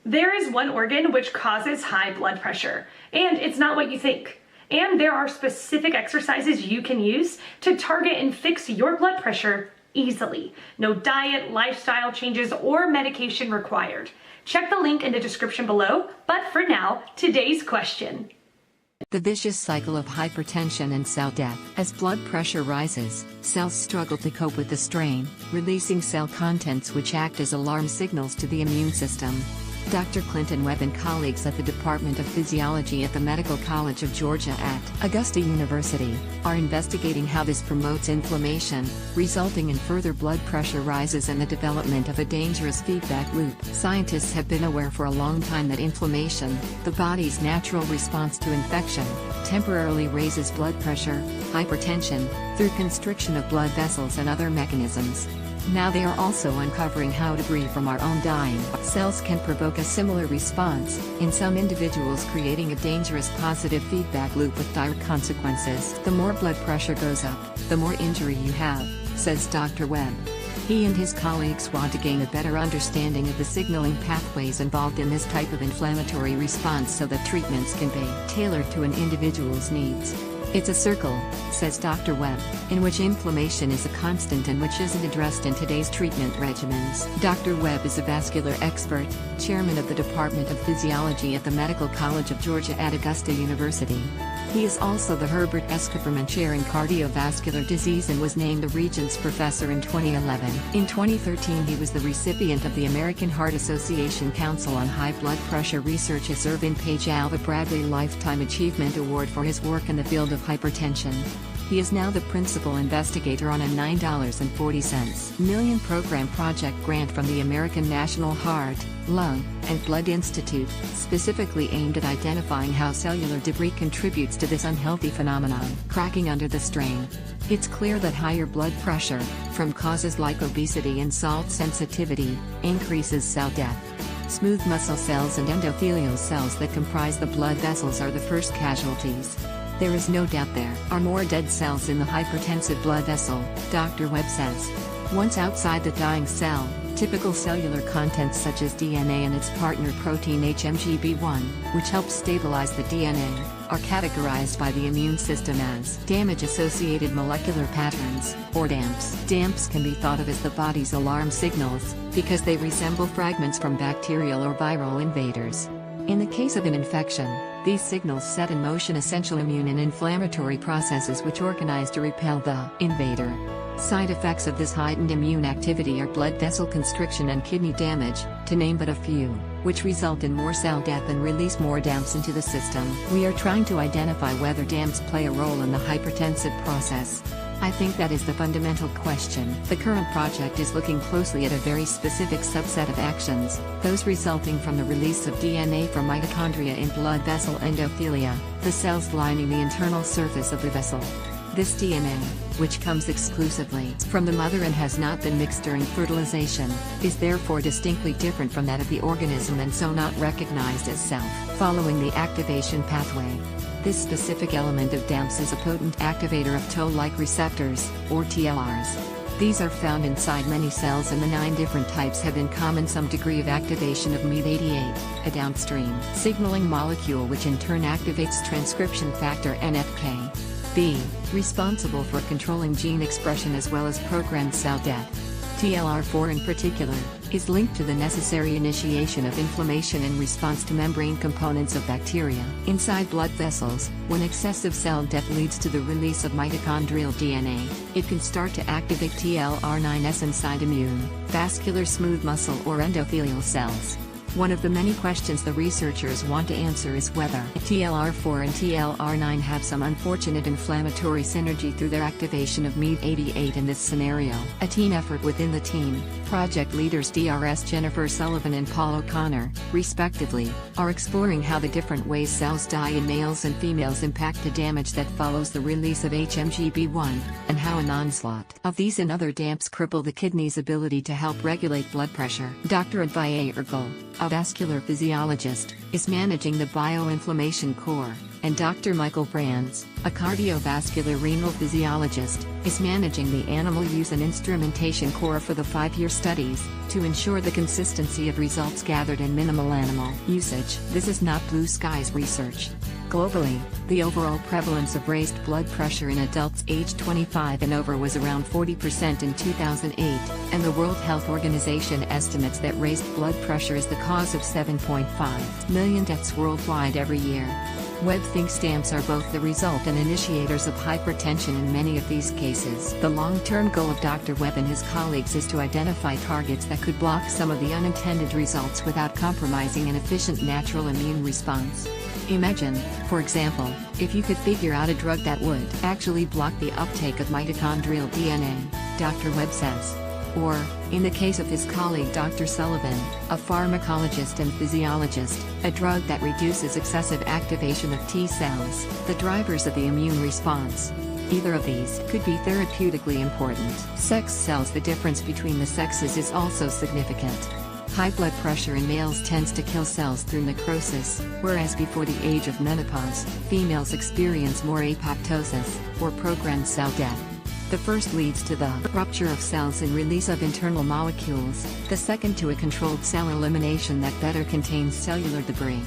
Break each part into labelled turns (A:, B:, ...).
A: There is one organ which causes high blood pressure, and it's not what you think. And there are specific exercises you can use to target and fix your blood pressure easily. No diet, lifestyle changes, or medication required. Check the link in the description below, but for now, today's question.
B: The vicious cycle of hypertension and cell death. As blood pressure rises, cells struggle to cope with the strain, releasing cell contents which act as alarm signals to the immune system. Dr. Clinton Webb and colleagues at the Department of Physiology at the Medical College of Georgia at Augusta University are investigating how this promotes inflammation, resulting in further blood pressure rises and the development of a dangerous feedback loop. Scientists have been aware for a long time that inflammation, the body's natural response to infection, temporarily raises blood pressure, hypertension, through constriction of blood vessels and other mechanisms. Now they are also uncovering how debris from our own dying cells can provoke a similar response, in some individuals creating a dangerous positive feedback loop with dire consequences. The more blood pressure goes up, the more injury you have, says Dr. Webb. He and his colleagues want to gain a better understanding of the signaling pathways involved in this type of inflammatory response so that treatments can be tailored to an individual's needs. It's a circle, says Dr. Webb, in which inflammation is a constant and which isn't addressed in today's treatment regimens. Dr. Webb is a vascular expert, chairman of the Department of Physiology at the Medical College of Georgia at Augusta University. He is also the Herbert S. Kupperman Chair in Cardiovascular Disease and was named the Regents Professor in 2011. In 2013 he was the recipient of the American Heart Association Council on High Blood Pressure Research's Irving Page Alva Bradley Lifetime Achievement Award for his work in the field of hypertension. He is now the principal investigator on a $9.40 million program project grant from the American National Heart, Lung, and Blood Institute, specifically aimed at identifying how cellular debris contributes to this unhealthy phenomenon. Cracking under the strain. It's clear that higher blood pressure, from causes like obesity and salt sensitivity, increases cell death. Smooth muscle cells and endothelial cells that comprise the blood vessels are the first casualties. There is no doubt there are more dead cells in the hypertensive blood vessel, Dr. Webb says. Once outside the dying cell, typical cellular contents such as DNA and its partner protein HMGB1, which helps stabilize the DNA, are categorized by the immune system as damage-associated molecular patterns, or DAMPs. DAMPs can be thought of as the body's alarm signals, because they resemble fragments from bacterial or viral invaders. In the case of an infection, these signals set in motion essential immune and inflammatory processes which organize to repel the invader. Side effects of this heightened immune activity are blood vessel constriction and kidney damage, to name but a few, which result in more cell death and release more DAMPs into the system. We are trying to identify whether DAMPs play a role in the hypertensive process. I think that is the fundamental question. The current project is looking closely at a very specific subset of actions, those resulting from the release of DNA from mitochondria in blood vessel endothelia, the cells lining the internal surface of the vessel. This DNA, which comes exclusively from the mother and has not been mixed during fertilization, is therefore distinctly different from that of the organism and so not recognized as self, following the activation pathway. This specific element of DAMPs is a potent activator of toll-like receptors, or TLRs. These are found inside many cells and the 9 different types have in common some degree of activation of MEAT88, a downstream signaling molecule which in turn activates transcription factor NFK-B, responsible for controlling gene expression as well as programmed cell death. TLR4 in particular, is linked to the necessary initiation of inflammation in response to membrane components of bacteria. Inside blood vessels, when excessive cell death leads to the release of mitochondrial DNA, it can start to activate TLR9s inside immune, vascular smooth muscle or endothelial cells. One of the many questions the researchers want to answer is whether TLR4 and TLR9 have some unfortunate inflammatory synergy through their activation of MEAT88 in this scenario. A team effort within the team, project leaders DRS Jennifer Sullivan and Paul O'Connor, respectively, are exploring how the different ways cells die in males and females impact the damage that follows the release of HMGB1, and how an onslaught of these and other DAMPs cripple the kidney's ability to help regulate blood pressure. Dr. Advaya Ergal, a vascular physiologist, is managing the bioinflammation core, and Dr. Michael Brands, a cardiovascular renal physiologist, is managing the animal use and instrumentation core for the 5-year studies, to ensure the consistency of results gathered in minimal animal usage. This is not blue skies research. Globally, the overall prevalence of raised blood pressure in adults aged 25 and over was around 40% in 2008, and the World Health Organization estimates that raised blood pressure is the cause of 7.5 million deaths worldwide every year. Webb thinks stamps are both the result and initiators of hypertension in many of these cases. The long-term goal of Dr. Webb and his colleagues is to identify targets that could block some of the unintended results without compromising an efficient natural immune response. Imagine, for example, if you could figure out a drug that would actually block the uptake of mitochondrial DNA, Dr. Webb says. Or, in the case of his colleague Dr. Sullivan, a pharmacologist and physiologist, a drug that reduces excessive activation of T cells, the drivers of the immune response. Either of these could be therapeutically important. Sex cells. The difference between the sexes is also significant. High blood pressure in males tends to kill cells through necrosis, whereas before the age of menopause, females experience more apoptosis, or programmed cell death. The first leads to the rupture of cells and release of internal molecules, the second to a controlled cell elimination that better contains cellular debris.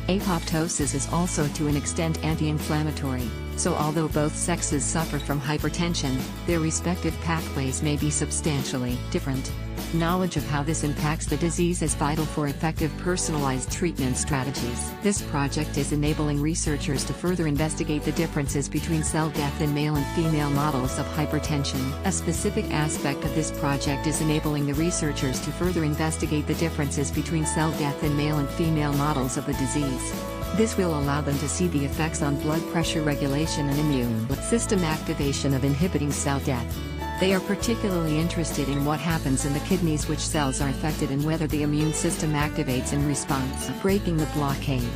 B: Apoptosis is also to an extent anti-inflammatory, so although both sexes suffer from hypertension, their respective pathways may be substantially different. Knowledge of how this impacts the disease is vital for effective personalized treatment strategies. This project is enabling researchers to further investigate the differences between cell death in male and female models of hypertension. A specific aspect of this project is enabling the researchers to further investigate the differences between cell death in male and female models of the disease. This will allow them to see the effects on blood pressure regulation and immune system activation of inhibiting cell death. They are particularly interested in what happens in the kidneys, which cells are affected, and whether the immune system activates in response, breaking the blockade.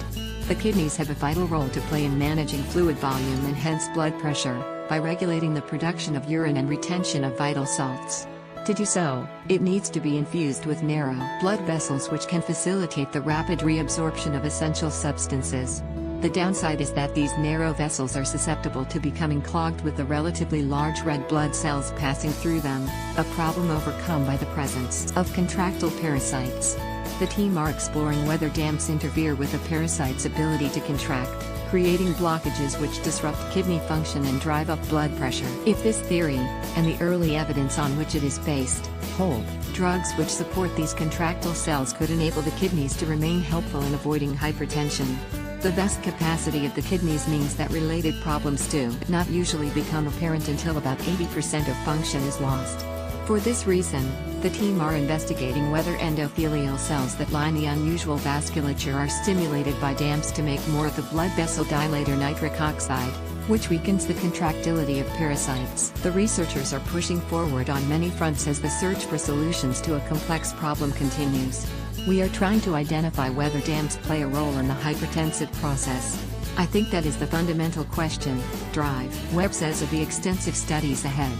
B: The kidneys have a vital role to play in managing fluid volume and hence blood pressure, by regulating the production of urine and retention of vital salts. To do so, it needs to be infused with narrow blood vessels which can facilitate the rapid reabsorption of essential substances. The downside is that these narrow vessels are susceptible to becoming clogged with the relatively large red blood cells passing through them, a problem overcome by the presence of contractile parasites. The team are exploring whether dams interfere with the parasite's ability to contract, creating blockages which disrupt kidney function and drive up blood pressure. If this theory, and the early evidence on which it is based, hold, drugs which support these contractile cells could enable the kidneys to remain helpful in avoiding hypertension. The vast capacity of the kidneys means that related problems do not usually become apparent until about 80% of function is lost. For this reason, the team are investigating whether endothelial cells that line the unusual vasculature are stimulated by dams to make more of the blood vessel dilator nitric oxide, which weakens the contractility of parasites. The researchers are pushing forward on many fronts as the search for solutions to a complex problem continues. We are trying to identify whether dams play a role in the hypertensive process. I think that is the fundamental question. Webb says of the extensive studies ahead.